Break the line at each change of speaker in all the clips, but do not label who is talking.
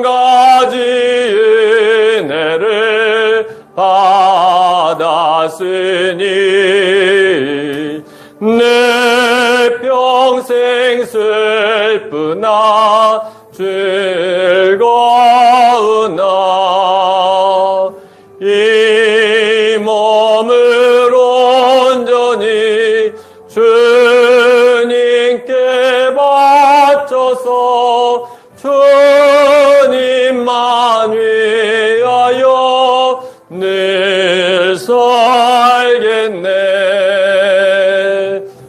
가지 은혜를 받았으니 내 평생 슬프나 즐거우나 이 몸을 온전히 주님께 바쳐서 주님만 위하여 늘 살겠네.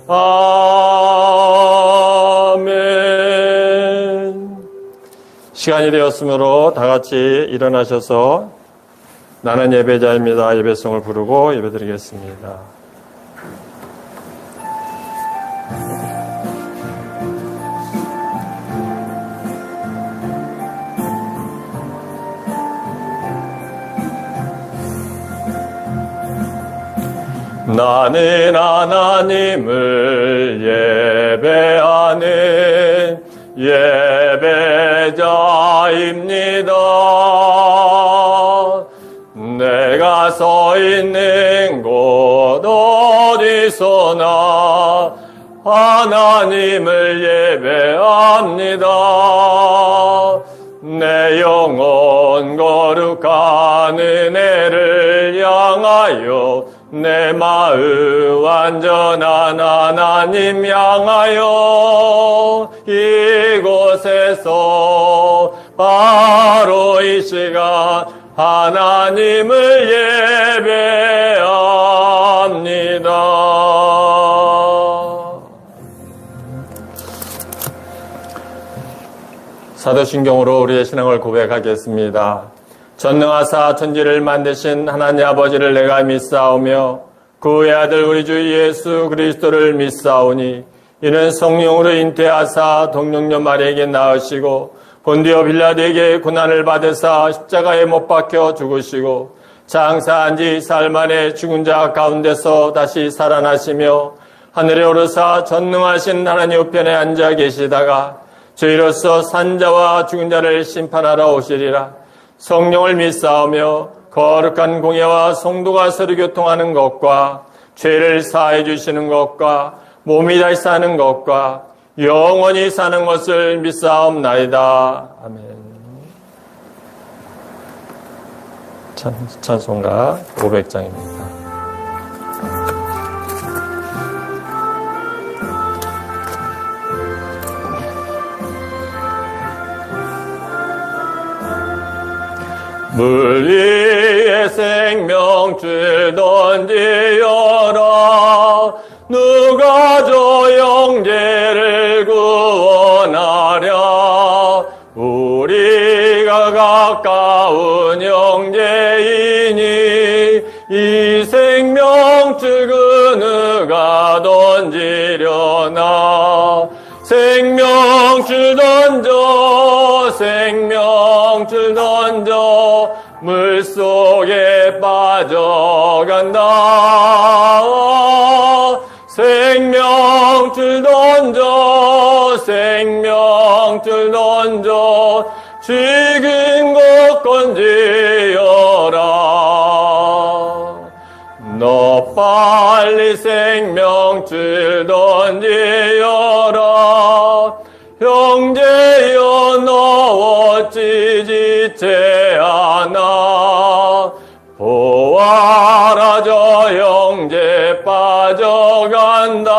아멘. 시간이 되었으므로 다 같이 일어나셔서 나는 예배자입니다. 예배송을 부르고 예배드리겠습니다. 나는 하나님을 예배하는 예배자입니다. 내가 서 있는 곳 어디서나 하나님을 예배합니다. 내 영혼 거룩한 은혜를 향하여 내 마음 완전한 하나님 향하여 이곳에서 바로 이 시간 하나님을 예배합니다. 사도신경으로 우리의 신앙을 고백하겠습니다. 전능하사 천지를 만드신 하나님 아버지를 내가 믿사오며 그의 아들 우리 주 예수 그리스도를 믿사오니 이는 성령으로 잉태하사 동정녀 마리아에게 낳으시고 본디오 빌라도에게 고난을 받으사 십자가에 못 박혀 죽으시고 장사한 지 사흘 만에 죽은 자 가운데서 다시 살아나시며 하늘에 오르사 전능하신 하나님 우편에 앉아 계시다가 저희로서 산자와 죽은 자를 심판하러 오시리라. 성령을 믿사오며 거룩한 공예와 성도가 서로 교통하는 것과 죄를 사해 주시는 것과 몸이 다시 사는 것과 영원히 사는 것을 믿사옵나이다. 아멘. 찬송가 500장입니다. 물 위에 생명줄 던지어라. 누가 저 영재를 구원하랴. 우리가 가까운 영재이니 이 생명줄 그 누가 던지려나. 생명줄 던져 생명줄 던져 물속에 빠져간다. 생명줄 던져 생명줄 던져 죽은 것 건지어라. 너 빨리 생명줄 던지어라. 형제여 너 어찌 지체 않아. 보아라 저 형제 빠져간다.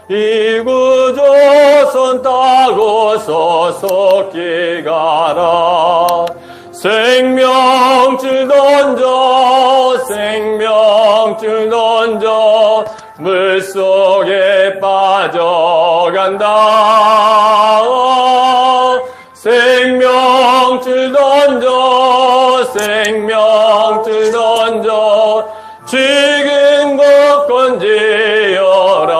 이 구조선 타고서 속히 가라. 생명줄 던져 생명줄 던져 물속에 빠져간다. 생명줄 던져 생명줄 던져 죽은 것 건지어라.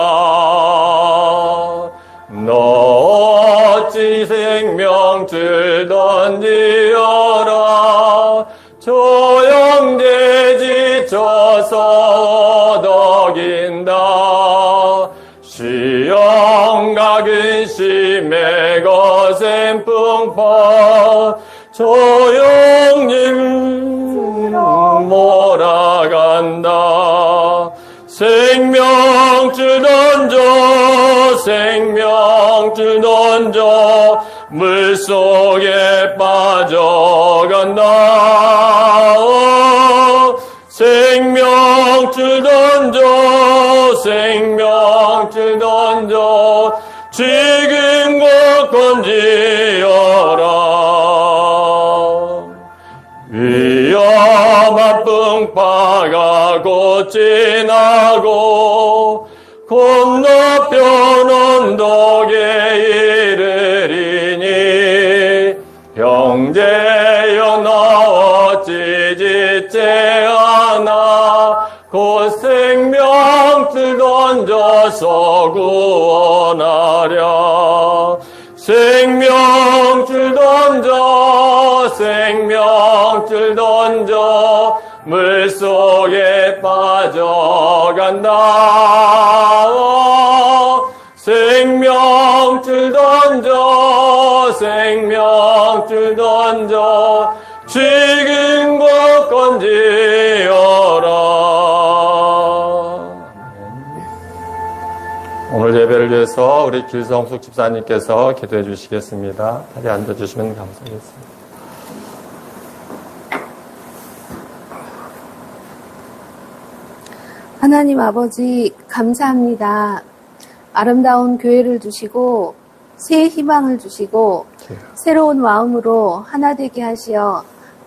너 어찌 생명줄 던지어라. 저 형제 지쳐서 덕인다. 시험과 근심에 거센 풍파 조용히 몰아간다. 생명줄 던져 생명줄 던져 물속에 빠져간다. 생명줄 던져 생명줄 던져 지금 곧 건지어라. 위험한 풍파가 곧 지나고 건너편 언덕에 이르리니 형제여 나 어찌 짓지 않아 곧 생명줄 던져서 구원하랴. 생명줄 던져 생명줄 던져 물속에 빠져간다. 생명줄 던져 생명줄 던져 지금 곧 건지어라. 오늘 예배를 위해서 우리 길성숙 집사님께서 기도해 주시겠습니다. 다리 앉아주시면 감사하겠습니다.
하나님 아버지 감사합니다. 아름다운 교회를 주시고 새 희망을 주시고 새로운 마음으로 하나 되게 하시어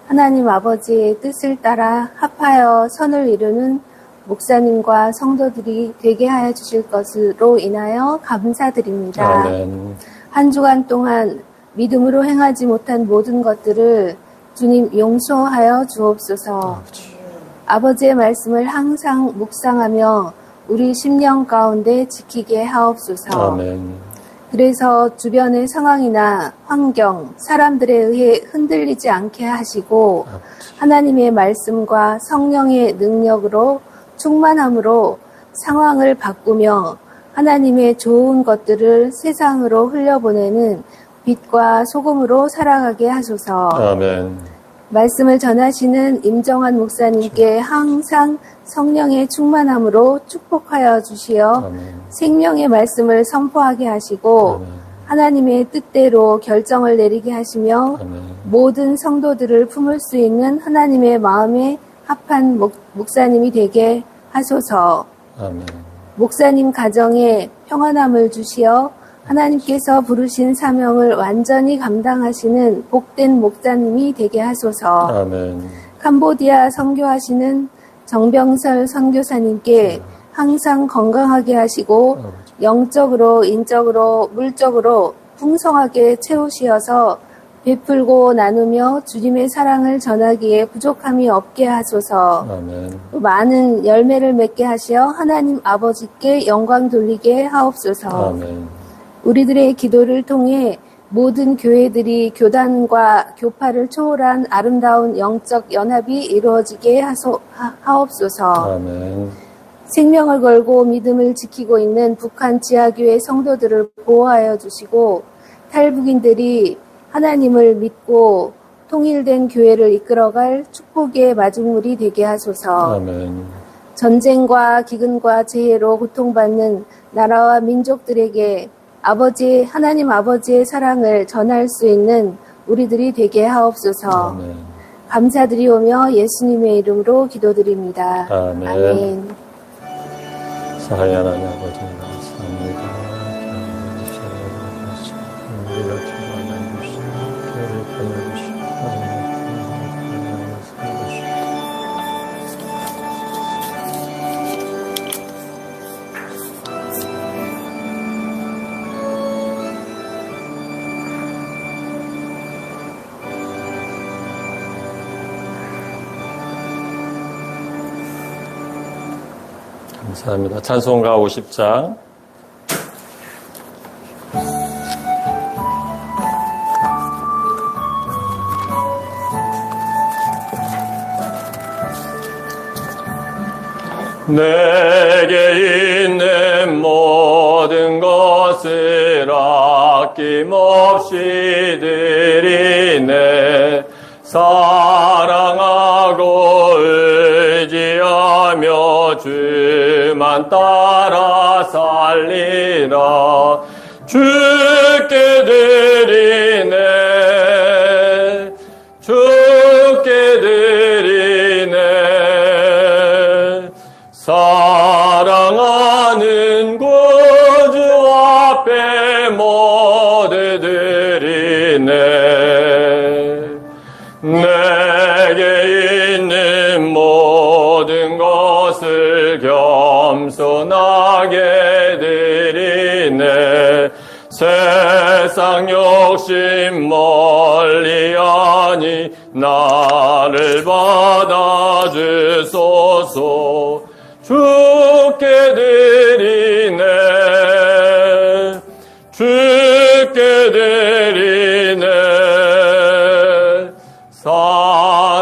하나님 아버지의 뜻을 따라 합하여 선을 이루는 목사님과 성도들이 되게 하여 주실 것으로 인하여 감사드립니다.
아멘.
한 주간 동안 믿음으로 행하지 못한 모든 것들을 주님 용서하여 주옵소서. 아버지의 말씀을 항상 묵상하며 우리 심령 가운데 지키게 하옵소서.
아멘.
그래서 주변의 상황이나 환경, 사람들에 의해 흔들리지 않게 하시고 하나님의 말씀과 성령의 능력으로 충만함으로 상황을 바꾸며 하나님의 좋은 것들을 세상으로 흘려보내는 빛과 소금으로 살아가게 하소서.
아멘.
말씀을 전하시는 임정환 목사님께 항상 성령의 충만함으로 축복하여 주시어
아멘.
생명의 말씀을 선포하게 하시고
아멘.
하나님의 뜻대로 결정을 내리게 하시며
아멘.
모든 성도들을 품을 수 있는 하나님의 마음에 합한 목사님이 되게 하소서.
아멘.
목사님 가정에 평안함을 주시어 하나님께서 부르신 사명을 완전히 감당하시는 복된 목사님이 되게 하소서.
아멘.
캄보디아 선교하시는 정병설 선교사님께 항상 건강하게 하시고 영적으로, 인적으로, 물적으로 풍성하게 채우시어서 베풀고 나누며 주님의 사랑을 전하기에 부족함이 없게 하소서.
아멘.
또 많은 열매를 맺게 하시어 하나님 아버지께 영광 돌리게 하옵소서.
아멘.
우리들의 기도를 통해 모든 교회들이 교단과 교파를 초월한 아름다운 영적 연합이 이루어지게 하옵소서.
아멘.
생명을 걸고 믿음을 지키고 있는 북한 지하교회 성도들을 보호하여 주시고 탈북인들이 하나님을 믿고 통일된 교회를 이끌어갈 축복의 마중물이 되게 하소서.
아멘.
전쟁과 기근과 재해로 고통받는 나라와 민족들에게 하나님 아버지의 사랑을 전할 수 있는 우리들이 되게 하옵소서.
아멘.
감사드리오며 예수님의 이름으로 기도드립니다.
아멘.
아멘.
사랑의 하나님 아버지 감사합니다. 감사합니다. 찬송가 50장. 내게 있는 모든 것을 아낌없이 드리네. 사랑하고 의지하며 주만 따라 살리라. 주께 드리네 주께 드리네 사랑하는 구주 앞에 모두 드리네. 내게 있는 모든 것을 겸손하게 드리네. 세상 욕심 멀리하니 나를 받아주소서. 주께 드리네 주께 드리네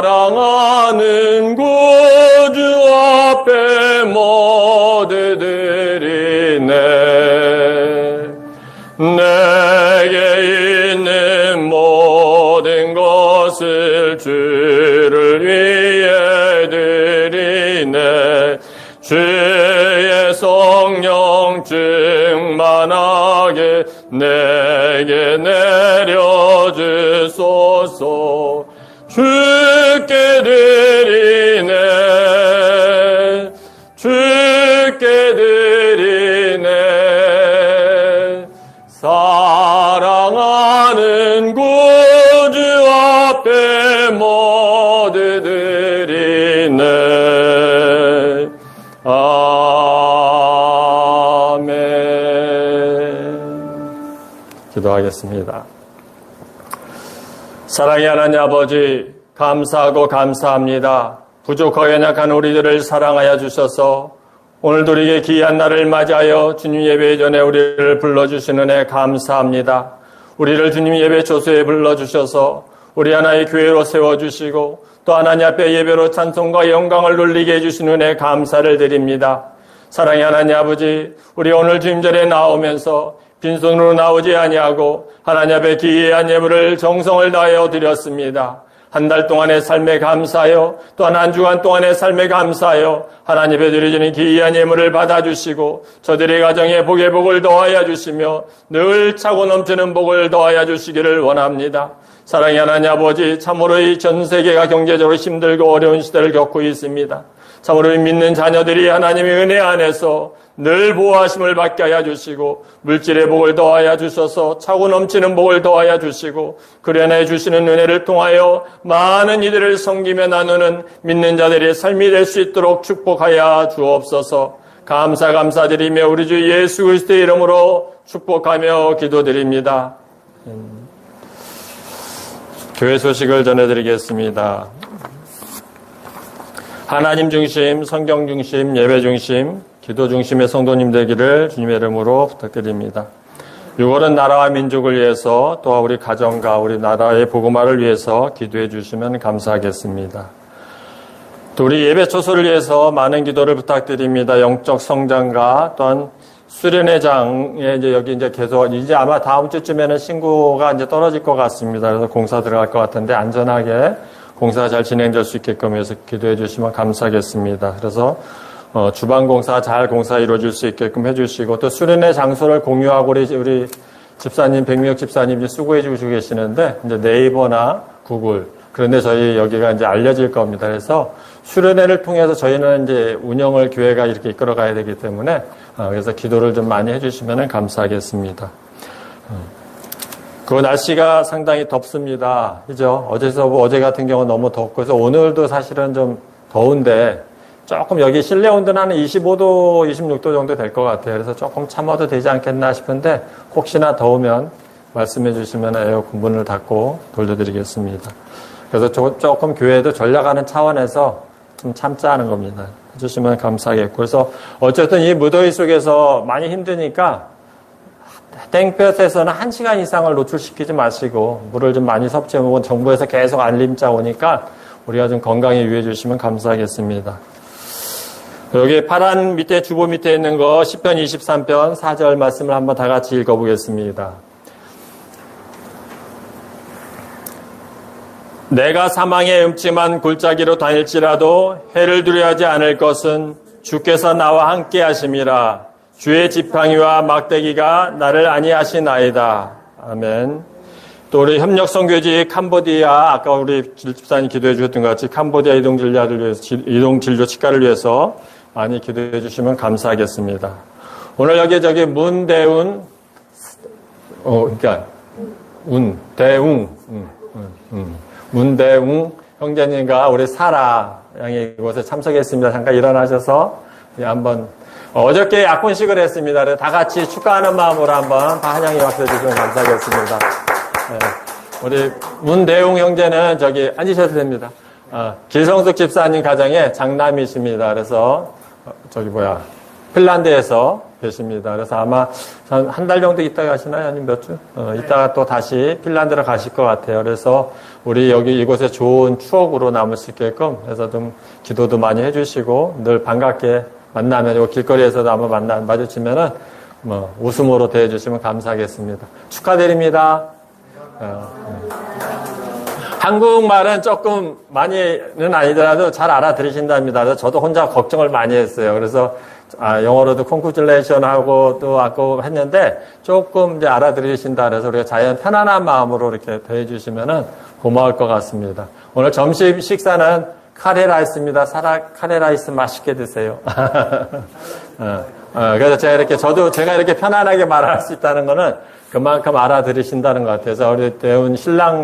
사랑하는 구주 앞에 모두 드리네. 내게 있는 모든 것을 주를 위해 드리네. 주의 성령 충만하게 내게 내려주소서. 주께 드리네 주께 드리네 사랑하는 구주 앞에 모두 드리네. 아멘. 기도하겠습니다. 사랑의 하나님 아버지, 감사하고 감사합니다. 부족하고 연약한 우리들을 사랑하여 주셔서 오늘도 우리에게 귀한 날을 맞이하여 주님 예배 전에 우리를 불러주시는 애 감사합니다. 우리를 주님 예배 초소에 불러주셔서 우리 하나의 교회로 세워주시고 또 하나님 앞에 예배로 찬송과 영광을 돌리게 해주시는 애 감사를 드립니다. 사랑의 하나님 아버지, 우리 오늘 주님전에 나오면서 빈손으로 나오지 아니하고 하나님 앞에 귀한 예물을 정성을 다하여 드렸습니다. 한 달 동안의 삶에 감사하여 또한 한 주간 동안의 삶에 감사하여 하나님 앞에 드려지는 귀한 예물을 받아주시고 저들의 가정에 복의 복을 더하여 주시며 늘 차고 넘치는 복을 더하여 주시기를 원합니다. 사랑의 하나님 아버지, 참으로 이 전 세계가 경제적으로 힘들고 어려운 시대를 겪고 있습니다. 참으로 믿는 자녀들이 하나님의 은혜 안에서 늘 보호하심을 받게 하여 주시고 물질의 복을 더하여 주셔서 차고 넘치는 복을 더하여 주시고 그려내 주시는 은혜를 통하여 많은 이들을 섬기며 나누는 믿는 자들의 삶이 될 수 있도록 축복하여 주옵소서. 감사드리며 우리 주 예수 그리스도의 이름으로 축복하며 기도드립니다. 교회 소식을 전해드리겠습니다. 하나님 중심, 성경 중심, 예배 중심, 기도 중심의 성도님 되기를 주님의 이름으로 부탁드립니다. 6월은 나라와 민족을 위해서 또 우리 가정과 우리 나라의 복음화를 위해서 기도해 주시면 감사하겠습니다. 또 우리 예배 초소를 위해서 많은 기도를 부탁드립니다. 영적 성장과 또한 수련회 장에 여기 계속 아마 다음 주쯤에는 신고가 떨어질 것 같습니다. 그래서 공사 들어갈 것 같은데 안전하게 공사가 잘 진행될 수 있게끔 해서 기도해 주시면 감사하겠습니다. 그래서 주방 공사 잘 공사 이루어질 수 있게끔 해주시고 또 수련회 장소를 공유하고 우리 집사님 백미혁 집사님이 수고해 주시고 계시는데 이제 네이버나 구글 그런데 저희 여기가 이제 알려질 겁니다. 그래서 수련회를 통해서 저희는 이제 운영을 교회가 이렇게 이끌어가야 되기 때문에 그래서 기도를 좀 많이 해주시면 감사하겠습니다. 그 날씨가 상당히 덥습니다. 그죠? 어제 같은 경우는 너무 덥고 그래서 오늘도 사실은 좀 더운데 조금 여기 실내 온도는 한 25도, 26도 정도 될 것 같아요. 그래서 조금 참아도 되지 않겠나 싶은데 혹시나 더우면 말씀해 주시면 에어컨 문을 닫고 돌려드리겠습니다. 그래서 조금 교회도 전략하는 차원에서 좀 참자 하는 겁니다. 해주시면 감사하겠고. 그래서 어쨌든 이 무더위 속에서 많이 힘드니까 땡볕에서는 1시간 이상을 노출시키지 마시고 물을 좀 많이 섭취해 먹은 정부에서 계속 알림자 오니까 우리가 좀 건강에 유의해 주시면 감사하겠습니다. 여기 파란 밑에 주보 밑에 있는 거 10편 23편 4절 말씀을 한번 다 같이 읽어보겠습니다. 내가 사망의 음침한 골짜기로 다닐지라도 해를 두려워하지 않을 것은 주께서 나와 함께 하심이라. 주의 지팡이와 막대기가 나를 안위하시나이다. 아멘. 또 우리 협력선교지 캄보디아, 아까 우리 집사님 기도해 주셨던 것 같이 캄보디아 이동진료를 위해서, 이동진료 치과를 위해서 많이 기도해 주시면 감사하겠습니다. 오늘 여기 문대운, 문대웅 형제님과 우리 사라 양이 이곳에 참석했습니다. 잠깐 일어나셔서 한번 어저께 약혼식을 했습니다. 그래서 다 같이 축하하는 마음으로 한번 다 한양에 박수해 주시면 감사하겠습니다. 네. 우리 문대웅 형제는 저기 앉으셔도 됩니다. 기성숙 집사님 가정의 장남이십니다. 그래서 핀란드에서 계십니다. 그래서 아마 한 달 정도 있다가 가시나요? 아니면 몇 주? 이따가 또 다시 핀란드로 가실 것 같아요. 그래서 우리 여기 이곳에 좋은 추억으로 남을 수 있게끔 해서 좀 기도도 많이 해주시고 늘 반갑게 만나면 요 길거리에서도 한번 마주치면은 웃음으로 대해주시면 감사하겠습니다. 축하드립니다. 한국말은 조금 많이는 아니더라도 잘 알아들으신답니다. 그래서 저도 혼자 걱정을 많이 했어요. 그래서 영어로도 콩쿠줄레이션 하고 또 아까 했는데 조금 이제 알아들으신다 그래서 우리가 자연 편안한 마음으로 이렇게 대해주시면은 고마울 것 같습니다. 오늘 점심 식사는 카레라이스입니다. 카레라이스 맛있게 드세요. 그래서 제가 이렇게 편안하게 말할 수 있다는 거는 그만큼 알아들으신다는 것 같아서 우리 대운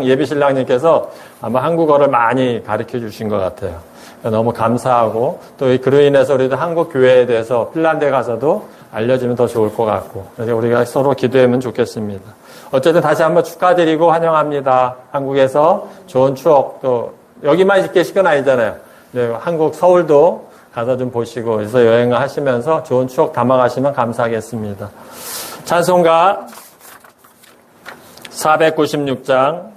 예비 신랑님께서 아마 한국어를 많이 가르쳐 주신 것 같아요. 너무 감사하고 또 그로 인해서 우리도 한국 교회에 대해서 핀란드에 가서도 알려주면 더 좋을 것 같고 그래서 우리가 서로 기도하면 좋겠습니다. 어쨌든 다시 한번 축하드리고 환영합니다. 한국에서 좋은 추억 또 여기만 계실 건 아니잖아요. 한국 서울도 가서 좀 보시고 그래서 여행을 하시면서 좋은 추억 담아가시면 감사하겠습니다. 찬송가 496장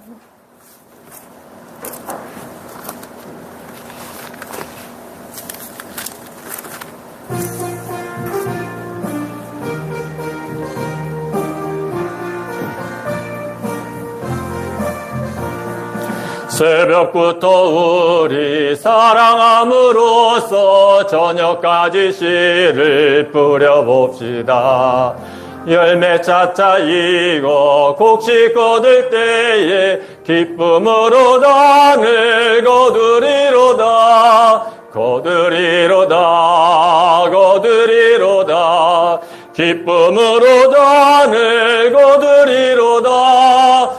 새벽부터 우리 사랑함으로써 저녁까지 씨를 뿌려봅시다. 열매 차차 익어 곡식 거둘 때에 기쁨으로 단을 거두리로다. 기쁨으로 단을 거두리로다.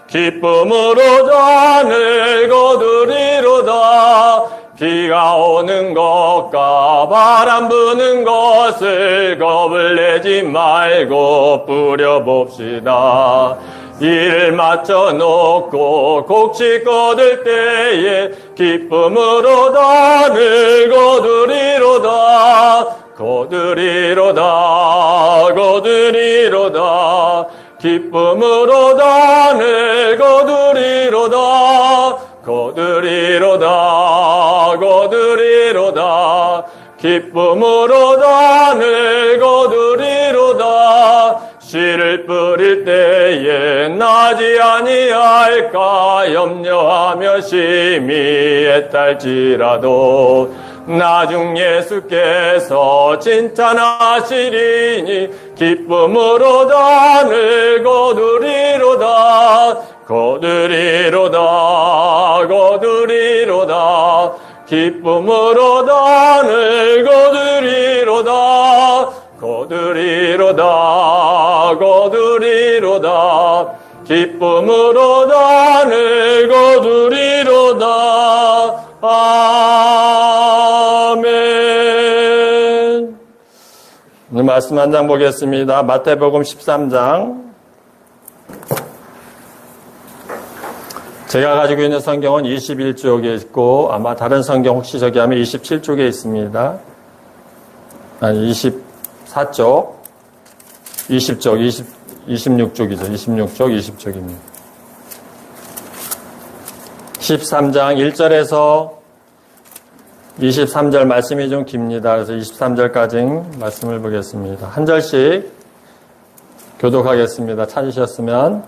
기쁨으로 단을 거두리로다. 비가 오는 것과 바람 부는 것을 겁을 내지 말고 뿌려봅시다. 일을 마쳐놓고 곡식 거둘 때에 기쁨으로 단을 거두리로다. 기쁨으로 단을 거두리로다. 기쁨으로 단을 거두리로다. 씨를 뿌릴 때에 나지 아니할까 염려하며 심히 애탈지라도 나중 예수께서 칭찬하시리니 기쁨으로 단을 거두리로다. 기쁨으로 단을 거두리로다. 기쁨으로 단을 거두리로다. 아멘. 오늘 말씀 한 장 보겠습니다. 마태복음 13장. 제가 가지고 있는 성경은 21쪽에 있고 아마 다른 성경 혹시 저기 하면 27쪽에 있습니다. 아니 24쪽, 20쪽, 26쪽이죠. 26쪽, 20쪽입니다. 13장 1절에서 23절 말씀이 좀 깁니다. 그래서 23절까지 말씀을 보겠습니다. 한 절씩 교독하겠습니다. 찾으셨으면.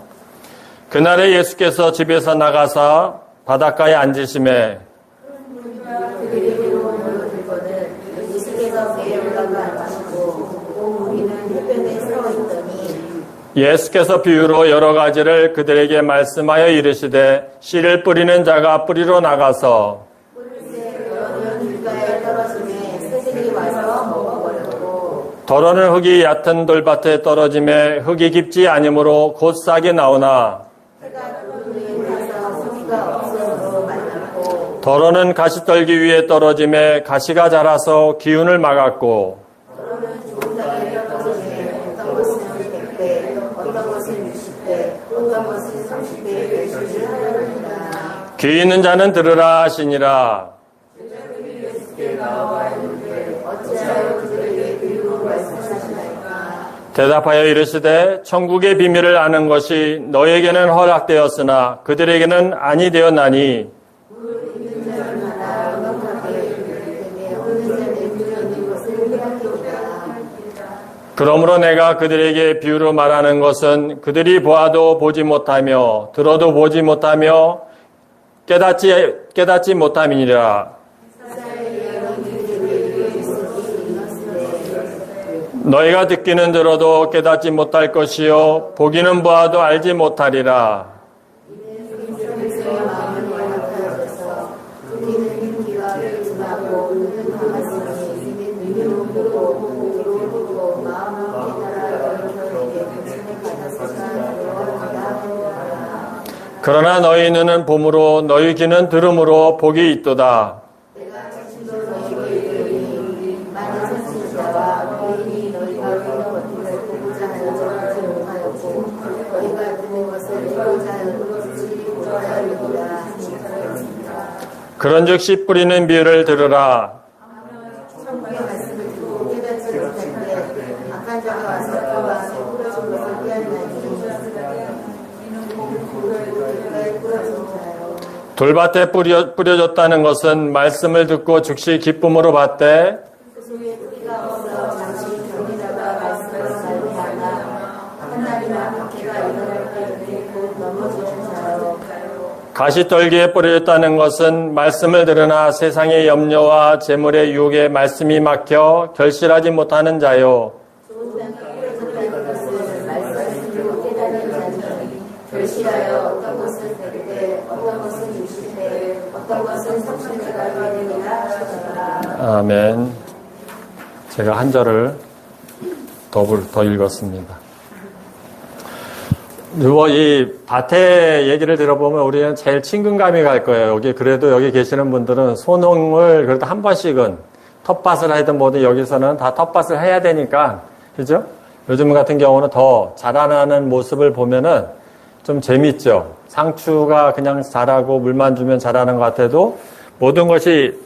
그날에 예수께서 집에서 나가사 바닷가에 앉으심에 예수께서 비유로 여러 가지를 그들에게 말씀하여 이르시되 씨를 뿌리는 자가 뿌리러 나가서 더러는 흙이 얕은 돌밭에 떨어짐에 흙이 깊지 아니므로 곧 싹이 나오나 더러는 가시떨기 위에 떨어짐에 가시가 자라서 기운을 막았고 귀 있는 자는 들으라 하시니라. 대답하여 이르시되 천국의 비밀을 아는 것이 너에게는 허락되었으나 그들에게는 아니 되었나니 그러므로 내가 그들에게 비유로 말하는 것은 그들이 보아도 보지 못하며 들어도 보지 못하며 깨닫지 못함이니라. 너희가 듣기는 들어도 깨닫지 못할 것이요 보기는 보아도 알지 못하리라. 그러나 너희 눈은 봄으로 너희 귀는 들음으로 복이 있도다. 그런즉 씨 뿌리는 비유를 들으라. 돌밭에 뿌려졌다는 것은 말씀을 듣고 즉시 기쁨으로 받되 가시떨기에 뿌려졌다는 것은 말씀을 들으나 세상의 염려와 재물의 유혹에 말씀이 막혀 결실하지 못하는 자요.
결실하여 어떤 것은 100배, 어떤 것은 60배, 어떤 것은 30배가 되리라 하셨더라.
아멘. 제가 한 절을 더 읽었습니다. 그리고 이 밭의 얘기를 들어보면 우리는 제일 친근감이 갈 거예요. 그래도 여기 계시는 분들은 소농을 그래도 한 번씩은 텃밭을 하든 뭐든 여기서는 다 텃밭을 해야 되니까, 그죠? 요즘 같은 경우는 더 자라나는 모습을 보면은 좀 재밌죠. 상추가 그냥 자라고 물만 주면 자라는 것 같아도 모든 것이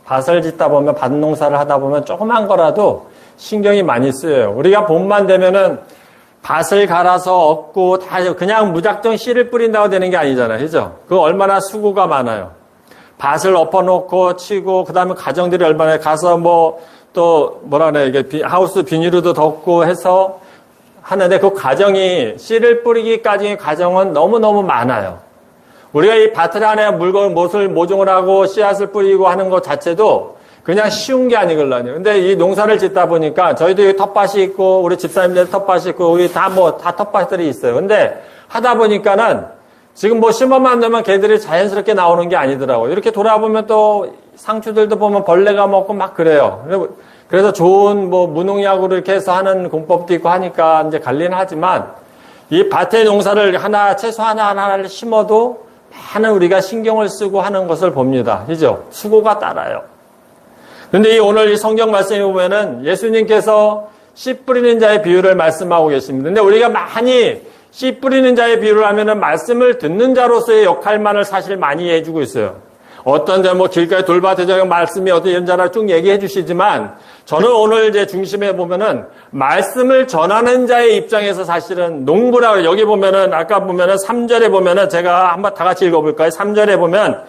밭을 짓다 보면 밭 농사를 하다 보면 조그만 거라도 신경이 많이 쓰여요. 우리가 봄만 되면은 밭을 갈아서 얻고 다 그냥 무작정 씨를 뿌린다고 되는 게 아니잖아요. 그죠? 그 얼마나 수고가 많아요. 밭을 엎어놓고 치고 그다음에 가정들이 얼마나 가서 이게 하우스 비닐로도 덮고 해서 하는데 그 과정이 씨를 뿌리기까지의 과정은 너무너무 많아요. 우리가 이 밭을 안에 못을 모종을 하고 씨앗을 뿌리고 하는 것 자체도 그냥 쉬운 게 아니걸라요. 근데 이 농사를 짓다 보니까 저희도 여기 텃밭이 있고 우리 집사님들 텃밭이 있고 우리 다 텃밭들이 있어요. 근데 하다 보니까는 지금 심어만 넣으면 개들이 자연스럽게 나오는 게 아니더라고요. 이렇게 돌아보면 또 상추들도 보면 벌레가 먹고 막 그래요. 그래서 좋은 무농약으로 이렇게 해서 하는 공법도 있고 하니까 이제 관리는 하지만 이 밭의 농사를 채소 하나를 심어도 많은 우리가 신경을 쓰고 하는 것을 봅니다. 그죠? 수고가 따라요. 근데 오늘 이 성경 말씀에 보면은 예수님께서 씨 뿌리는 자의 비유를 말씀하고 계십니다. 근데 우리가 많이 씨 뿌리는 자의 비유를 하면은 말씀을 듣는 자로서의 역할만을 사실 많이 해주고 있어요. 어떤 길가에 돌밭에 말씀이 어떤 이런 자라 쭉 얘기해 주시지만 저는 오늘 이제 중심에 보면은 말씀을 전하는 자의 입장에서 사실은 농부라고 여기 보면은 아까 보면은 3절에 보면은 제가 한번 다 같이 읽어볼까요? 3절에 보면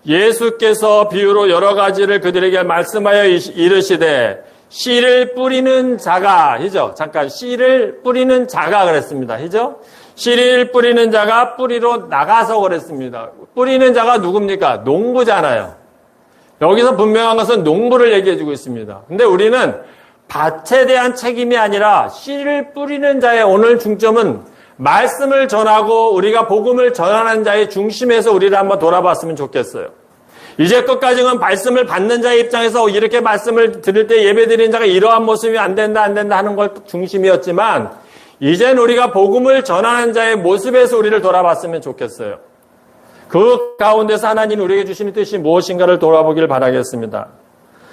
예수께서 비유로 여러 가지를 그들에게 말씀하여 이르시되 씨를 뿌리는 자가, 그죠? 잠깐, 씨를 뿌리는 자가 그랬습니다. 그죠? 씨를 뿌리는 자가 뿌리로 나가서 그랬습니다. 뿌리는 자가 누굽니까? 농부잖아요. 여기서 분명한 것은 농부를 얘기해주고 있습니다. 근데 우리는 밭에 대한 책임이 아니라 씨를 뿌리는 자의 오늘 중점은 말씀을 전하고 우리가 복음을 전하는 자의 중심에서 우리를 한번 돌아봤으면 좋겠어요. 이제껏까지는 말씀을 받는 자의 입장에서 이렇게 말씀을 들을 때 예배드리는 자가 이러한 모습이 안 된다 하는 걸 중심이었지만 이젠 우리가 복음을 전하는 자의 모습에서 우리를 돌아봤으면 좋겠어요. 그 가운데서 하나님이 우리에게 주시는 뜻이 무엇인가를 돌아보기를 바라겠습니다.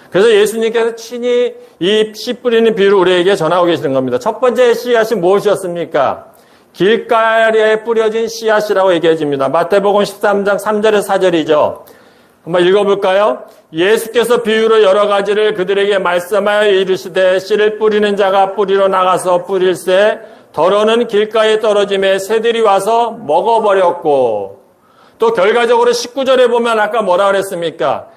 그래서 예수님께서 친히 이 씨 뿌리는 비유를 우리에게 전하고 계시는 겁니다. 첫 번째 씨앗이 무엇이었습니까? 길가에 뿌려진 씨앗이라고 얘기해 줍니다. 마태복음 13장 3절에서 4절이죠. 한번 읽어볼까요? 예수께서 비유로 여러 가지를 그들에게 말씀하여 이르시되 씨를 뿌리는 자가 뿌리로 나가서 뿌릴새 더러는 길가에 떨어짐에 새들이 와서 먹어버렸고 또 결과적으로 19절에 보면 아까 뭐라 그랬습니까?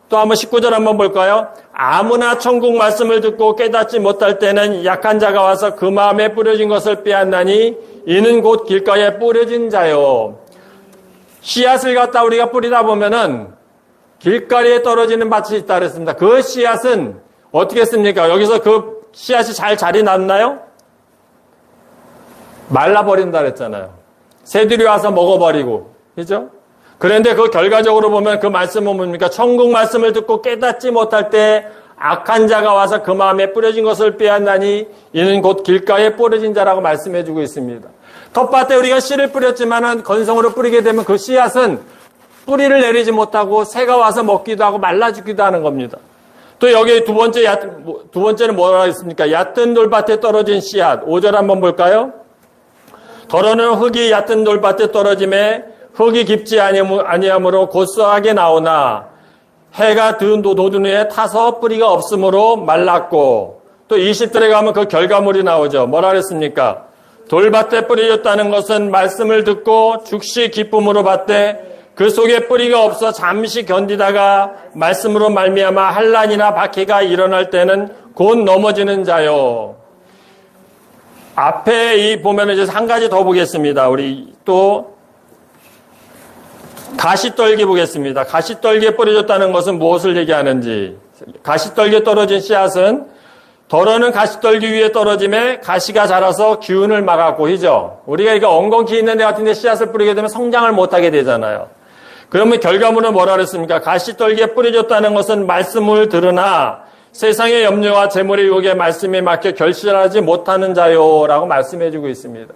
또 한번 19절 한번 볼까요? 아무나 천국 말씀을 듣고 깨닫지 못할 때는 약한 자가 와서 그 마음에 뿌려진 것을 빼앗나니 이는 곧 길가에 뿌려진 자요. 씨앗을 갖다 우리가 뿌리다 보면은 길가리에 떨어지는 밭이 있다 그랬습니다. 그 씨앗은 어떻게 했습니까? 여기서 그 씨앗이 잘 자리 났나요? 말라버린다 그랬잖아요. 새들이 와서 먹어버리고, 그죠? 그런데 그 결과적으로 보면 그 말씀은 뭡니까? 천국 말씀을 듣고 깨닫지 못할 때 악한 자가 와서 그 마음에 뿌려진 것을 빼앗나니 이는 곧 길가에 뿌려진 자라고 말씀해주고 있습니다. 텃밭에 우리가 씨를 뿌렸지만은 건성으로 뿌리게 되면 그 씨앗은 뿌리를 내리지 못하고 새가 와서 먹기도 하고 말라 죽기도 하는 겁니다. 또 여기 두 번째는 뭐라고 했습니까? 얕은 돌밭에 떨어진 씨앗. 5절 한번 볼까요? 더러는 흙이 얕은 돌밭에 떨어짐에 흙이 깊지 아니하므로 고소하게 나오나 해가 돋은 후에 타서 뿌리가 없으므로 말랐고 또 20절에 가면 그 결과물이 나오죠. 뭐라 그랬습니까? 돌밭에 뿌려졌다는 것은 말씀을 듣고 즉시 기쁨으로 받되 그 속에 뿌리가 없어 잠시 견디다가 말씀으로 말미암아 한란이나 박해가 일어날 때는 곧 넘어지는 자요. 앞에 보면은 이제 한 가지 더 보겠습니다. 우리 또 가시떨기 보겠습니다. 가시떨기에 뿌려졌다는 것은 무엇을 얘기하는지. 가시떨기에 떨어진 씨앗은 더러는 가시떨기 위에 떨어짐에 가시가 자라서 기운을 막았고, 그죠? 우리가 이거 엉겅퀴 있는 데 같은 데 씨앗을 뿌리게 되면 성장을 못하게 되잖아요. 그러면 결과물은 뭐라 그랬습니까? 가시떨기에 뿌려졌다는 것은 말씀을 들으나 세상의 염려와 재물의 유혹에 말씀에 맡겨 결실하지 못하는 자요라고 말씀해주고 있습니다.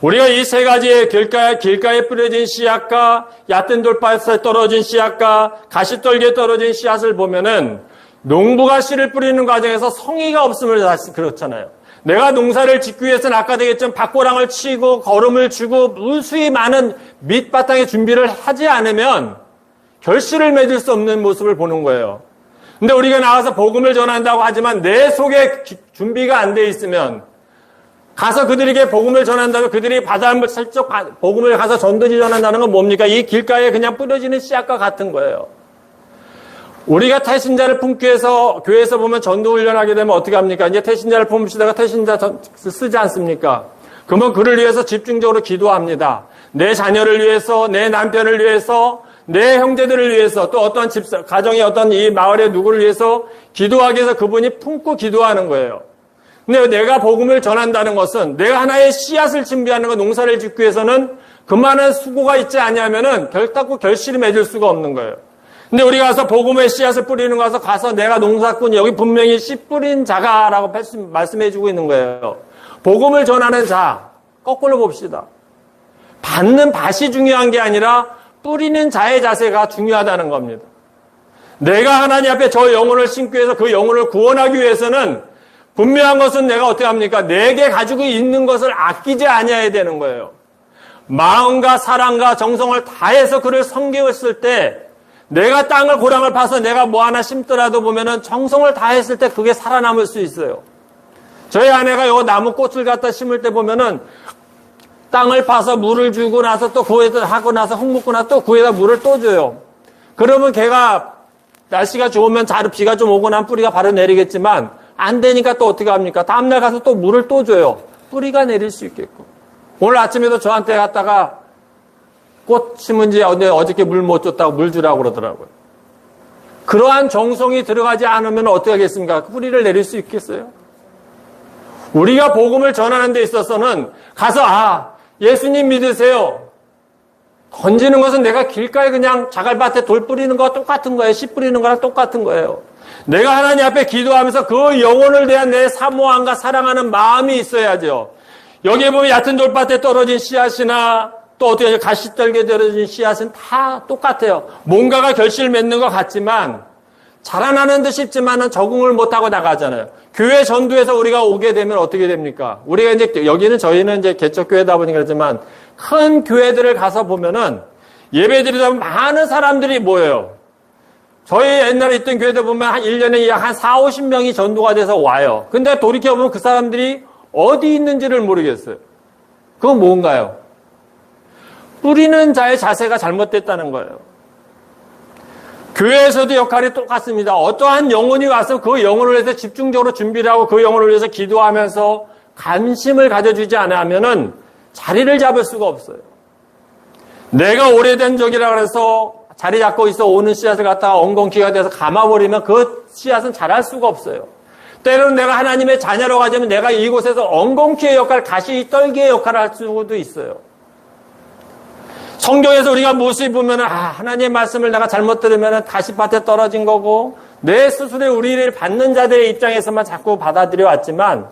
우리가 이 세 가지의 길가에 뿌려진 씨앗과 얕은 돌밭에 떨어진 씨앗과 가시떨기에 떨어진 씨앗을 보면은 농부가 씨를 뿌리는 과정에서 성의가 없음을 다시 그렇잖아요. 내가 농사를 짓기 위해서는 아까 되겠지만 밭고랑을 치고 거름을 주고 무수히 많은 밑바탕의 준비를 하지 않으면 결실을 맺을 수 없는 모습을 보는 거예요. 근데 우리가 나와서 복음을 전한다고 하지만 내 속에 준비가 안 돼 있으면 가서 그들에게 복음을 전한다고 그들이 바다를 슬쩍 복음을 가서 전도지 전한다는 건 뭡니까? 이 길가에 그냥 뿌려지는 씨앗과 같은 거예요. 우리가 태신자를 품기 위해서 교회에서 보면 전도 훈련하게 되면 어떻게 합니까? 이제 태신자를 품으시다가 태신자 쓰지 않습니까? 그러면 그를 위해서 집중적으로 기도합니다. 내 자녀를 위해서, 내 남편을 위해서, 내 형제들을 위해서, 또 어떤 가정의 어떤 이 마을의 누구를 위해서 기도하기 위해서 그분이 품고 기도하는 거예요. 근데 내가 복음을 전한다는 것은 내가 하나의 씨앗을 준비하는 것, 농사를 짓기 위해서는 그만한 수고가 있지 않냐면은 결코 결실이 맺을 수가 없는 거예요. 근데 우리가 가서 복음의 씨앗을 뿌리는 거 가서 내가 농사꾼 여기 분명히 씨 뿌린 자가라고 말씀해주고 있는 거예요. 복음을 전하는 자, 거꾸로 봅시다. 받는 밭이 중요한 게 아니라 뿌리는 자의 자세가 중요하다는 겁니다. 내가 하나님 앞에 저 영혼을 심기 위해서 그 영혼을 구원하기 위해서는 분명한 것은 내가 어떻게 합니까? 내게 가지고 있는 것을 아끼지 아니해야 되는 거예요. 마음과 사랑과 정성을 다해서 그를 섬겼을 때 내가 땅을 고랑을 파서 내가 뭐 하나 심더라도 보면은 정성을 다했을 때 그게 살아남을 수 있어요. 저희 아내가 요 나무 꽃을 갖다 심을 때 보면은 땅을 파서 물을 주고 나서 또 구에다 하고 나서 흙 묻고 나서 또 구에다 물을 또 줘요. 그러면 걔가 날씨가 좋으면 비가 좀 오고 나면 뿌리가 바로 내리겠지만 안 되니까 또 어떻게 합니까? 다음날 가서 또 물을 또 줘요. 뿌리가 내릴 수 있게끔. 오늘 아침에도 저한테 갔다가 꽃 심은지 어저께 물 못 줬다고 물 주라고 그러더라고요. 그러한 정성이 들어가지 않으면 어떻게 하겠습니까? 뿌리를 내릴 수 있겠어요? 우리가 복음을 전하는 데 있어서는 가서 예수님 믿으세요. 던지는 것은 내가 길가에 그냥 자갈밭에 돌 뿌리는 거와 똑같은 거예요. 씨 뿌리는 거랑 똑같은 거예요. 내가 하나님 앞에 기도하면서 그 영혼을 대한 내 사모함과 사랑하는 마음이 있어야죠. 여기에 보면 얕은 돌밭에 떨어진 씨앗이나 또 어떻게 가시떨게 떨어진 씨앗은 다 똑같아요. 뭔가가 결실을 맺는 것 같지만 자라나는 듯 싶지만은 적응을 못하고 나가잖아요. 교회 전도에서 우리가 오게 되면 어떻게 됩니까? 우리가 이제 저희는 이제 개척교회다 보니까 그렇지만 큰 교회들을 가서 보면은 예배 드리다 보면 많은 사람들이 모여요. 저희 옛날에 있던 교회들 보면 한 1년에 약 한 4, 50명이 전도가 돼서 와요. 근데 돌이켜보면 그 사람들이 어디 있는지를 모르겠어요. 그건 뭔가요? 뿌리는 자의 자세가 잘못됐다는 거예요. 교회에서도 역할이 똑같습니다. 어떠한 영혼이 와서 그 영혼을 위해서 집중적으로 준비를 하고 그 영혼을 위해서 기도하면서 관심을 가져주지 않으면은 자리를 잡을 수가 없어요. 내가 오래된 적이라 그래서 자리 잡고 있어 오는 씨앗을 갖다가 엉겅퀴가 돼서 감아버리면 그 씨앗은 자랄 수가 없어요. 때로는 내가 하나님의 자녀로 가자면 내가 이곳에서 엉겅퀴의 역할, 가시 떨기의 역할을 할 수도 있어요. 성경에서 우리가 무엇을 보면은 하나님의 말씀을 내가 잘못 들으면은 가시밭에 떨어진 거고 내 스스로의 우리를 받는 자들의 입장에서만 자꾸 받아들여 왔지만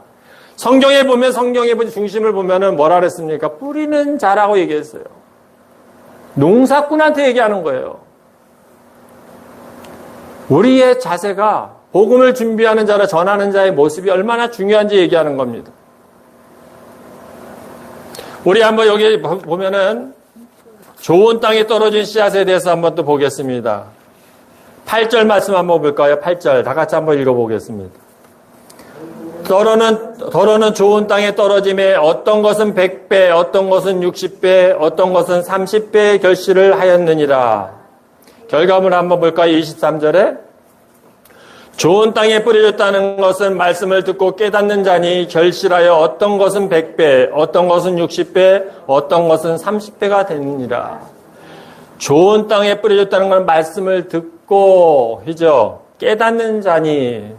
성경에 보면 성경의 중심을 보면은 뭐라 그랬습니까? 뿌리는 자라고 얘기했어요. 농사꾼한테 얘기하는 거예요. 우리의 자세가 복음을 준비하는 자라 전하는 자의 모습이 얼마나 중요한지 얘기하는 겁니다. 우리 한번 여기 보면은 좋은 땅에 떨어진 씨앗에 대해서 한번 또 보겠습니다. 8절 말씀 한번 볼까요? 8절 다 같이 한번 읽어보겠습니다. 더러는 좋은 땅에 떨어짐에 어떤 것은 100배, 어떤 것은 60배, 어떤 것은 30배의 결실을 하였느니라. 결과물 한번 볼까요? 23절에 좋은 땅에 뿌려졌다는 것은 말씀을 듣고 깨닫는 자니 결실하여 어떤 것은 100배, 어떤 것은 60배, 어떤 것은 30배가 되느니라. 좋은 땅에 뿌려졌다는 건 말씀을 듣고 그죠? 깨닫는 자니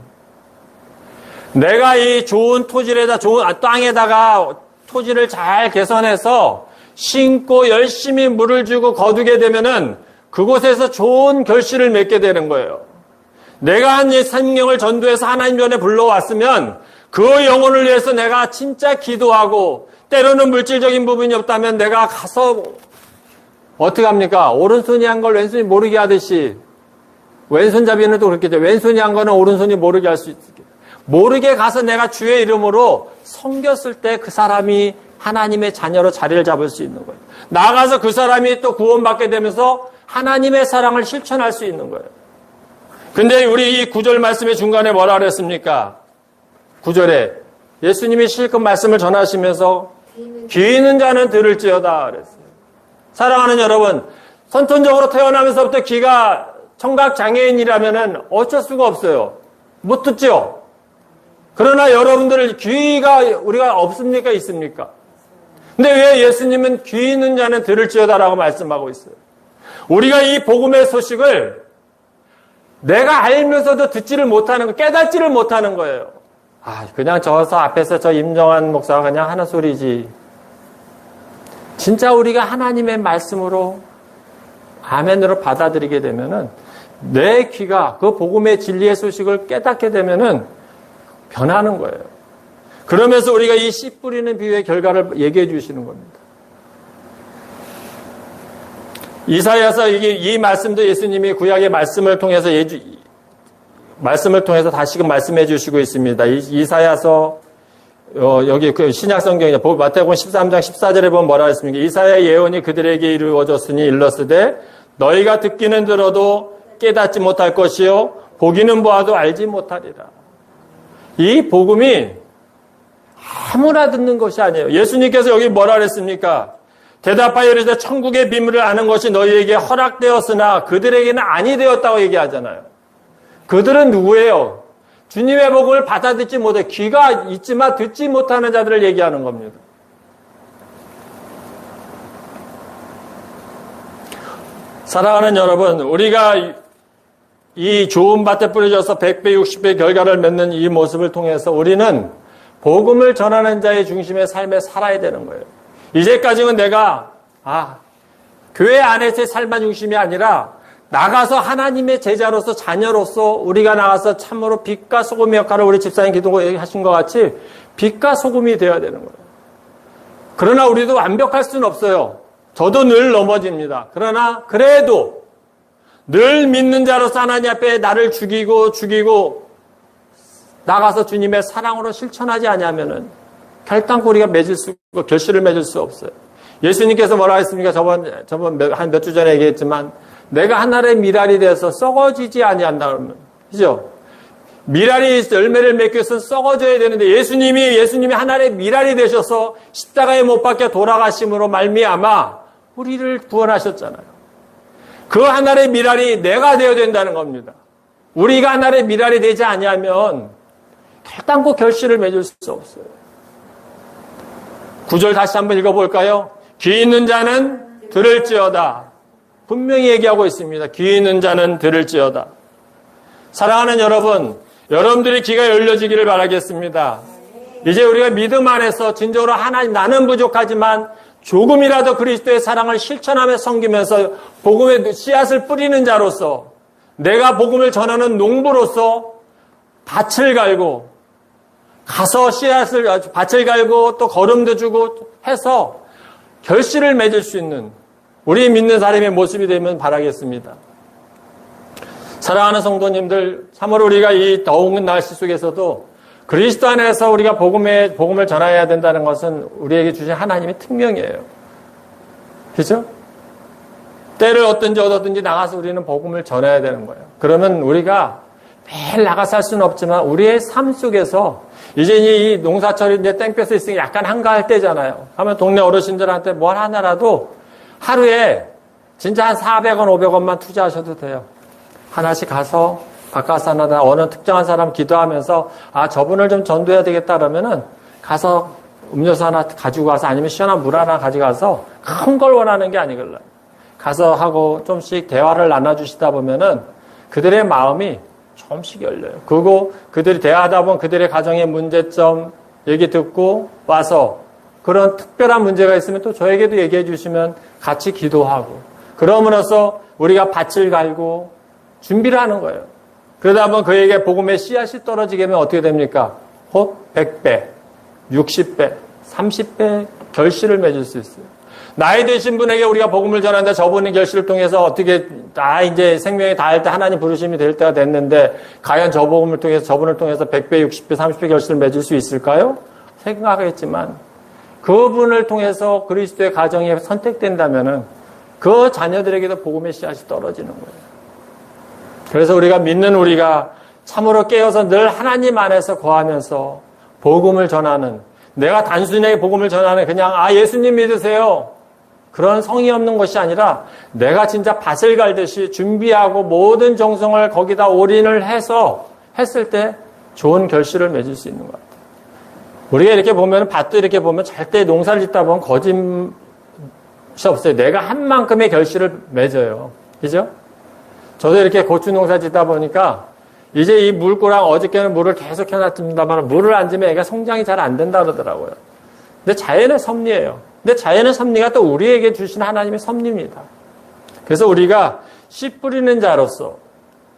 내가 이 좋은 토질에다 좋은 땅에다가 토질을 잘 개선해서 심고 열심히 물을 주고 거두게 되면은 그곳에서 좋은 결실을 맺게 되는 거예요. 내가 한 생명을 전도해서 하나님 전에 불러왔으면 그 영혼을 위해서 내가 진짜 기도하고 때로는 물질적인 부분이 없다면 내가 가서 어떻게 합니까? 오른손이 한 걸 왼손이 모르게 하듯이 왼손잡이는 또 그렇게 돼. 왼손이 한 거는 오른손이 모르게 할 수 있게. 모르게 가서 내가 주의 이름으로 섬겼을 때 그 사람이 하나님의 자녀로 자리를 잡을 수 있는 거예요. 나가서 그 사람이 또 구원받게 되면서 하나님의 사랑을 실천할 수 있는 거예요. 근데 우리 이 9절 말씀의 중간에 뭐라 그랬습니까? 9절에 예수님이 실컷 말씀을 전하시면서 귀 있는 자는 들을지어다 그랬어요. 사랑하는 여러분, 선천적으로 태어나면서부터 귀가 청각장애인이라면 어쩔 수가 없어요. 못 듣죠? 그러나 여러분들 귀가 우리가 없습니까? 있습니까? 근데 왜 예수님은 귀 있는 자는 들을지어다라고 말씀하고 있어요? 우리가 이 복음의 소식을 내가 알면서도 듣지를 못하는 거, 깨닫지를 못하는 거예요. 그냥 저서 앞에서 저 임정환 목사가 그냥 하는 소리지. 진짜 우리가 하나님의 말씀으로 아멘으로 받아들이게 되면은 내 귀가 그 복음의 진리의 소식을 깨닫게 되면은 변하는 거예요. 그러면서 우리가 이 씨 뿌리는 비유의 결과를 얘기해 주시는 겁니다. 이사야서 이 말씀도 예수님이 구약의 말씀을 통해서 다시금 말씀해 주시고 있습니다. 이사야서 여기 그 신약 성경이냐 마태복음 13장 14절에 보면 뭐라 했습니까? 이사야의 예언이 그들에게 이루어졌으니 일렀으되 너희가 듣기는 들어도 깨닫지 못할 것이요 보기는 보아도 알지 못하리라. 이 복음이 아무나 듣는 것이 아니에요. 예수님께서 여기 뭐라 그랬습니까? 대답하여 이르되 천국의 비밀을 아는 것이 너희에게 허락되었으나 그들에게는 아니 되었다고 얘기하잖아요. 그들은 누구예요? 주님의 복음을 받아듣지 못해 귀가 있지만 듣지 못하는 자들을 얘기하는 겁니다. 사랑하는 여러분, 우리가 이 좋은 밭에 뿌려져서 100배, 60배 결과를 맺는 이 모습을 통해서 우리는 복음을 전하는 자의 중심의 삶에 살아야 되는 거예요. 이제까지는 내가 교회 안에서의 삶의 중심이 아니라 나가서 하나님의 제자로서 자녀로서 우리가 나가서 참으로 빛과 소금의 역할을 우리 집사님 기도하신 것 같이 빛과 소금이 되어야 되는 거예요. 그러나 우리도 완벽할 수는 없어요. 저도 늘 넘어집니다. 그러나 그래도 늘 믿는 자로서 하나님 앞에 나를 죽이고 나가서 주님의 사랑으로 실천하지 않으면은 결단코 우리가 결실을 맺을 수 없어요. 예수님께서 뭐라 했습니까? 저번 한 몇 주 전에 얘기했지만 내가 하늘의 미랄이 돼서 썩어지지 아니한다 그러면 그죠? 미랄이 열매를 맺기 위해서 썩어져야 되는데 예수님이 하늘의 미랄이 되셔서 십자가에 못 박혀 돌아가심으로 말미암아 우리를 구원하셨잖아요. 그 하늘의 미랄이 내가 되어야 된다는 겁니다. 우리가 하늘의 미랄이 되지 아니하면 결단코 결실을 맺을 수 없어요. 9절 다시 한번 읽어볼까요? 귀 있는 자는 들을지어다. 분명히 얘기하고 있습니다. 귀 있는 자는 들을지어다. 사랑하는 여러분, 여러분들이 귀가 열려지기를 바라겠습니다. 이제 우리가 믿음 안에서 진정으로 하나님, 나는 부족하지만 조금이라도 그리스도의 사랑을 실천하며 섬기면서 복음의 씨앗을 뿌리는 자로서 내가 복음을 전하는 농부로서 밭을 갈고 가서 밭을 갈고 또 거름도 주고 해서 결실을 맺을 수 있는 우리 믿는 사람의 모습이 되면 바라겠습니다. 사랑하는 성도님들, 참으로 우리가 이 더운 날씨 속에서도 그리스도 안에서 우리가 복음을 전해야 된다는 것은 우리에게 주신 하나님의 특명이에요. 그죠? 때를 얻든지 나가서 우리는 복음을 전해야 되는 거예요. 그러면 우리가 매일 나가서 할 수는 없지만 우리의 삶 속에서 이제 이 농사철이 이제 땡볕에 있으니 약간 한가할 때잖아요. 하면 동네 어르신들한테 뭘 하나라도 하루에 진짜 한 400원, 500원만 투자하셔도 돼요. 하나씩 가서 바깥 하나 어느 특정한 사람 기도하면서 저분을 좀 전도해야 되겠다 그러면은 가서 음료수 하나 가지고 가서 아니면 시원한 물 하나 가져가서 큰 걸 원하는 게 아니걸요. 가서 하고 좀씩 대화를 나눠주시다 보면은 그들의 마음이 조금씩 열려요. 그리고 그들이 대화하다 보면 그들의 가정의 문제점 얘기 듣고 와서 그런 특별한 문제가 있으면 또 저에게도 얘기해 주시면 같이 기도하고 그러므로써 우리가 밭을 갈고 준비를 하는 거예요. 그러다 보면 그에게 복음의 씨앗이 떨어지게 되면 어떻게 됩니까? 곧 100배, 60배, 30배 결실을 맺을 수 있어요. 나이 드신 분에게 우리가 복음을 전하는데 저분의 결실을 통해서 어떻게 이제 생명이 다할 때 하나님 부르심이 될 때가 됐는데 과연 저 복음을 통해서 저분을 통해서 100배, 60배, 30배 결실을 맺을 수 있을까요? 생각하겠지만 그분을 통해서 그리스도의 가정이 선택된다면은 그 자녀들에게도 복음의 씨앗이 떨어지는 거예요. 그래서 우리가 믿는 우리가 참으로 깨어서 늘 하나님 안에서 거하면서 복음을 전하는 내가 단순히 복음을 전하는 그냥 예수님 믿으세요. 그런 성의 없는 것이 아니라 내가 진짜 밭을 갈듯이 준비하고 모든 정성을 거기다 올인을 해서 했을 때 좋은 결실을 맺을 수 있는 것 같아요. 우리가 이렇게 보면 밭도 이렇게 보면 절대 농사를 짓다 보면 거짓이 없어요. 내가 한 만큼의 결실을 맺어요. 그죠? 저도 이렇게 고추 농사 짓다 보니까 이제 이 물고랑 어저께는 물을 계속 해놨습니다만 물을 안 주면 애가 성장이 잘 안 된다 그러더라고요. 근데 자연의 섭리예요. 근데 자연의 섭리가 또 우리에게 주신 하나님의 섭리입니다. 그래서 우리가 씨 뿌리는 자로서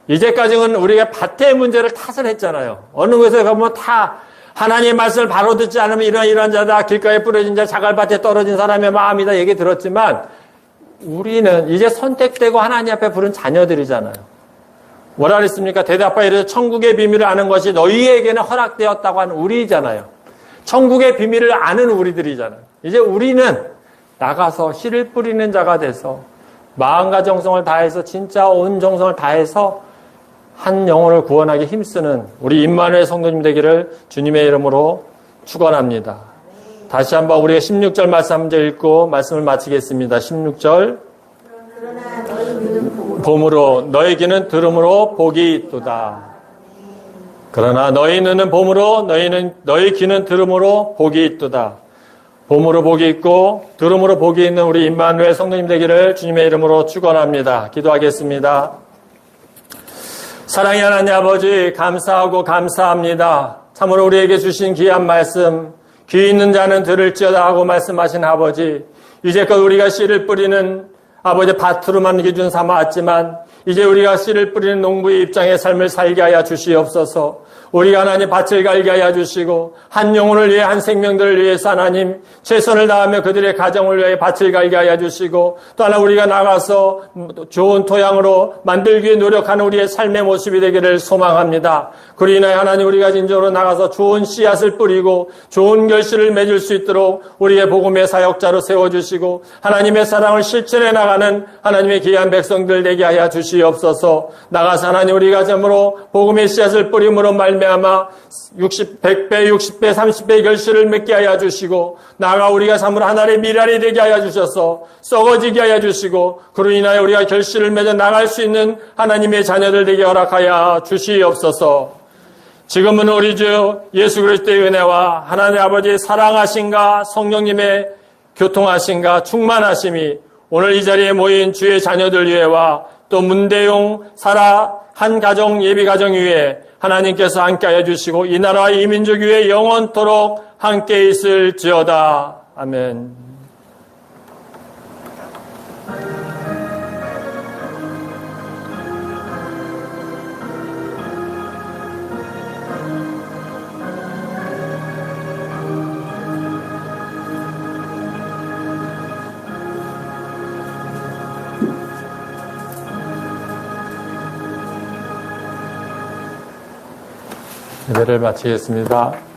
이제까지는 우리가 밭의 문제를 탓을 했잖아요. 어느 곳에 가면 다 하나님의 말씀을 바로 듣지 않으면 이런 자다, 길가에 뿌려진 자, 자갈밭에 떨어진 사람의 마음이다 얘기 들었지만 우리는 이제 선택되고 하나님 앞에 부른 자녀들이잖아요. 뭐라 그랬습니까? 대답하여 이르되 천국의 비밀을 아는 것이 너희에게는 허락되었다고 하는 우리잖아요. 천국의 비밀을 아는 우리들이잖아요. 이제 우리는 나가서 씨를 뿌리는 자가 돼서 마음과 정성을 다해서 진짜 온 정성을 다해서 한 영혼을 구원하기 힘쓰는 우리 임마누엘 성도님 되기를 주님의 이름으로 축원합니다. 다시 한번 우리가 16절 말씀 한번 읽고 말씀을 마치겠습니다. 16절
그러나 너희 눈은
봄으로 너희 귀는 들음으로 복이 있도다. 그러나 너희 눈은 봄으로 너희 귀는 들음으로 복이 있도다. 봄으로 복이 있고 들음으로 복이 있는 우리 임마누엘 성도님 되기를 주님의 이름으로 축원합니다. 기도하겠습니다. 사랑의 하나님 아버지, 감사하고 감사합니다. 참으로 우리에게 주신 귀한 말씀, 귀 있는 자는 들을지어다 하고 말씀하신 아버지, 이제껏 우리가 씨를 뿌리는 아버지 밭으로만 기준 삼아왔지만 이제 우리가 씨를 뿌리는 농부의 입장의 삶을 살게 하여 주시옵소서. 우리가 하나님 밭을 갈게 하여 주시고 한 영혼을 위해 한 생명들을 위해서 하나님 최선을 다하며 그들의 가정을 위해 밭을 갈게 하여 주시고 또 하나 우리가 나가서 좋은 토양으로 만들기 위해 노력하는 우리의 삶의 모습이 되기를 소망합니다. 그로 인하여 하나님 우리가 진정으로 나가서 좋은 씨앗을 뿌리고 좋은 결실을 맺을 수 있도록 우리의 복음의 사역자로 세워주시고 하나님의 사랑을 실천해 나가는 하나님의 귀한 백성들 되게 하여 주시옵소서. 나가서 하나님 우리가 참으로 복음의 씨앗을 뿌림으로 말미암아 100배, 60배, 30배 결실을 맺게 하여 주시고 나아가 우리가 참으로 하나님의 미랄이 되게 하여 주셔서 썩어지게 하여 주시고 그로 인하여 우리가 결실을 맺어 나갈 수 있는 하나님의 자녀들 되게 허락하여 주시옵소서. 지금은 우리 주 예수 그리스도의 은혜와 하나님 아버지의 사랑하심과 성령님의 교통하심과 충만하심이 오늘 이 자리에 모인 주의 자녀들 위에와 또 문대용 사라 한 가정 예비 가정 위에 하나님께서 함께하여 주시고 이 나라와 이 민족 위에 영원토록 함께 있을지어다. 아멘. 예배를 마치겠습니다.